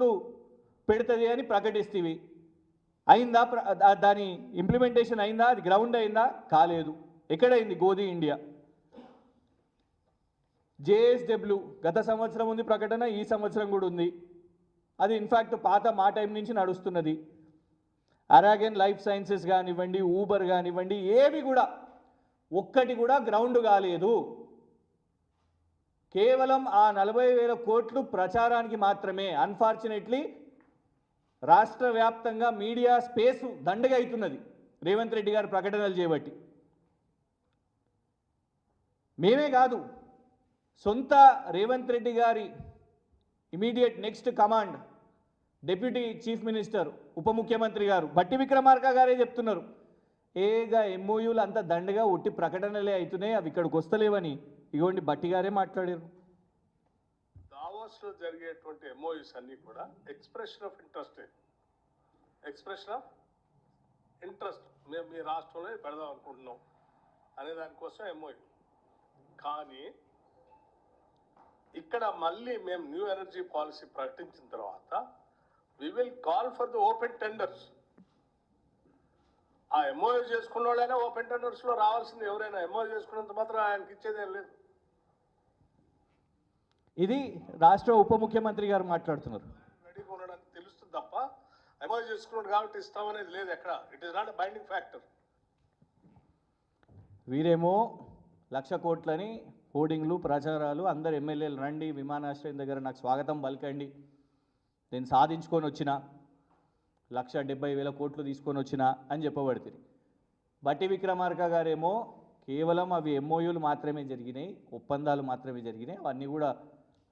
కోట్లు పెడుతుంది అని ప్రకటిస్తేవి అయిందా? దాని ఇంప్లిమెంటేషన్ అయిందా? అది గ్రౌండ్ అయిందా? కాలేదు. ఎక్కడైంది? గోధి ఇండియా. జేఎస్డబ్ల్యూ గత సంవత్సరం ఉంది ప్రకటన, ఈ సంవత్సరం కూడా ఉంది. అది ఇన్ఫ్యాక్ట్ పాత మా టైం నుంచి నడుస్తున్నది. అరాగన్ లైఫ్ సైన్సెస్ కానివ్వండి, ఊబర్ కానివ్వండి, ఏవి కూడా ఒక్కటి కూడా గ్రౌండ్ కాలేదు. కేవలం ఆ 40,000 కోట్లు ప్రచారానికి మాత్రమే. అన్ఫార్చునేట్లీ రాష్ట్ర వ్యాప్తంగా మీడియా స్పేసు దండగా అవుతున్నది రేవంత్ రెడ్డి గారు ప్రకటనలు చేయబట్టి. మేమే కాదు, సొంత రేవంత్ రెడ్డి గారి immediate next command deputy chief minister ఉప ముఖ్యమంత్రి గారు భట్టి విక్రమార్క గారే చెప్తున్నారు, ఏగా ఎంఓయూలు అంత దండగా ఒట్టి ప్రకటనలే అవుతున్నాయి, అవి ఇక్కడికి వస్తలేవని. ఇగోండి బట్టి గారే మాట్లాడారు. దావోస్లో జరిగేటువంటి ఎంఓయూస్ అన్నీ కూడా ఎక్స్ప్రెషన్ ఆఫ్ ఇంట్రెస్ట్ మేము మీ రాష్ట్రంలో పెడదాం అనుకుంటున్నాం అనే దానికోసం ఎంఓయూ. కానీ ఇక్కడ మళ్ళీ మేము న్యూ ఎనర్జీ పాలసీ ప్రకటించిన తర్వాత we will call for the open tenders. ఆ ఎంఓయూ చేసుకున్న వాళ్ళైనా ఓపెన్ టెండర్స్లో రావాల్సింది. ఎవరైనా ఎంఓయూ చేసుకున్నంత మాత్రం ఆయనకి ఇచ్చేదేం లేదు. ఇది రాష్ట్ర ఉప ముఖ్యమంత్రి గారు మాట్లాడుతున్నారు. రెడీగా ఉండడానికి తెలుస్తుంది తప్ప ఎంఓయూ చేసుకున్నాడు కాబట్టి ఇస్తామనేది లేదు ఎక్కడ. It is not a binding factor. వీరేమో 1,00,000 కోట్లని హోర్డింగ్లు, ప్రచారాలు, అందరు ఎమ్మెల్యేలు రండి విమానాశ్రయం దగ్గర నాకు స్వాగతం పలకండి, నేను సాధించుకొని వచ్చిన 1,70,000 కోట్లు తీసుకొని వచ్చిన అని చెప్పబడుతుంది. బట్టి విక్రమార్క గారేమో కేవలం అవి ఎంఓయూలు మాత్రమే జరిగినాయి, ఒప్పందాలు మాత్రమే జరిగినాయి, అవన్నీ కూడా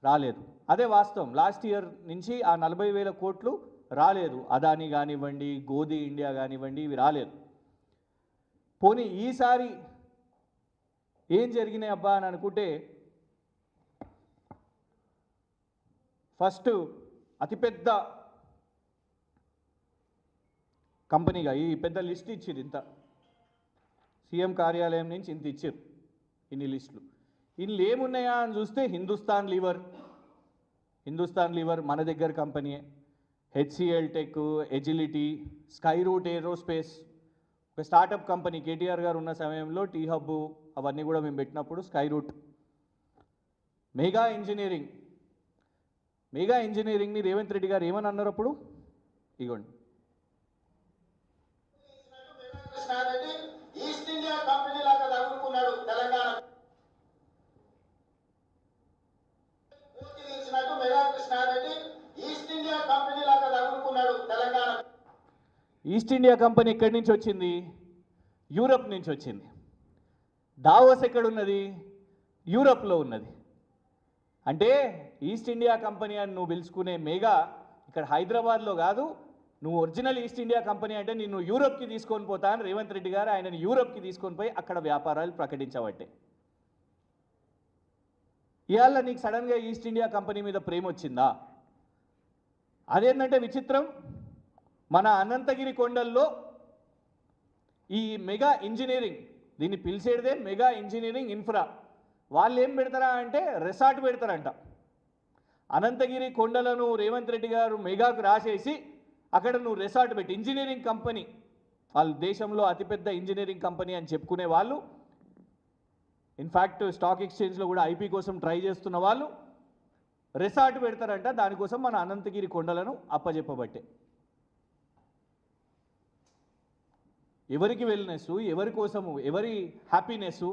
రాలేదు. అదే వాస్తవం. లాస్ట్ ఇయర్ నుంచి ఆ 40,000 కోట్లు రాలేదు. అదాని కానివ్వండి, గోధి ఇండియా కానివ్వండి, ఇవి రాలేదు. పోనీ ఈసారి ఏం జరిగినాయి అబ్బా అని అనుకుంటే, ఫస్ట్ అతిపెద్ద కంపెనీగా ఈ పెద్ద లిస్ట్ ఇచ్చారు. ఇంత సీఎం కార్యాలయం నుంచి ఇంత ఇచ్చారు, ఇన్ని లిస్టులు. ఇన్ని ఏమున్నాయా అని చూస్తే హిందుస్థాన్ లీవర్ మన దగ్గర కంపెనీయే, HCl tech, agility, sky route aerospace, ఒక స్టార్టప్ కంపెనీ కేటీఆర్ గారు ఉన్న సమయంలో టీ హబ్ అవన్నీ కూడా మేము పెట్టినప్పుడు sky route, mega ఇంజనీరింగ్ని Revanth Reddy గారు ఏమని అన్నారు అప్పుడు? ఇగోండి. ఈస్ట్ ఇండియా కంపెనీ లాగా తగులుకున్నాడు Telangana. Mega Krishna Reddy east India company లాగా తగులుకున్నాడు తెలంగాణ. ఈస్ట్ ఇండియా కంపెనీ ఎక్కడి నుంచి వచ్చింది? యూరప్ నుంచి వచ్చింది. దావోస్ ఎక్కడున్నది? యూరప్లో ఉన్నది. అంటే ఈస్ట్ ఇండియా కంపెనీ అని నువ్వు పిలుచుకునే మెగా ఇక్కడ హైదరాబాద్లో కాదు. నువ్వు ఒరిజినల్ ఈస్ట్ ఇండియా కంపెనీ అంటే నిన్ను యూరప్కి తీసుకొని పోతా అని రేవంత్ రెడ్డి గారు ఆయనని యూరప్కి తీసుకొని పోయి అక్కడ వ్యాపారాలు ప్రకటించబట్టే. ఇవాళ నీకు సడన్గా ఈస్ట్ ఇండియా కంపెనీ మీద ప్రేమ వచ్చిందా? అదేంటంటే విచిత్రం, మన అనంతగిరి కొండల్లో ఈ మెగా ఇంజనీరింగ్, దీన్ని పిలిచేదే మెగా ఇంజనీరింగ్ ఇన్ఫ్రా, వాళ్ళు ఏం పెడతారా అంటే రిసార్ట్ పెడతారంట. అనంతగిరి కొండలను రేవంత్ రెడ్డి గారు మెగాకు రాసేసి అక్కడ నువ్వు రిసార్ట్ పెట్టి, ఇంజనీరింగ్ కంపెనీ, వాళ్ళు దేశంలో అతిపెద్ద ఇంజనీరింగ్ కంపెనీ అని చెప్పుకునే వాళ్ళు, ఇన్ఫ్యాక్ట్ స్టాక్ ఎక్స్చేంజ్లో కూడా ఐపీ కోసం ట్రై చేస్తున్న వాళ్ళు రిసార్ట్ పెడతారంట. దానికోసం మన అనంతగిరి కొండలను అప్పజెప్పబట్టే. ఎవరికి వెల్నెస్, ఎవరి కోసము, ఎవరి హ్యాపీనెస్,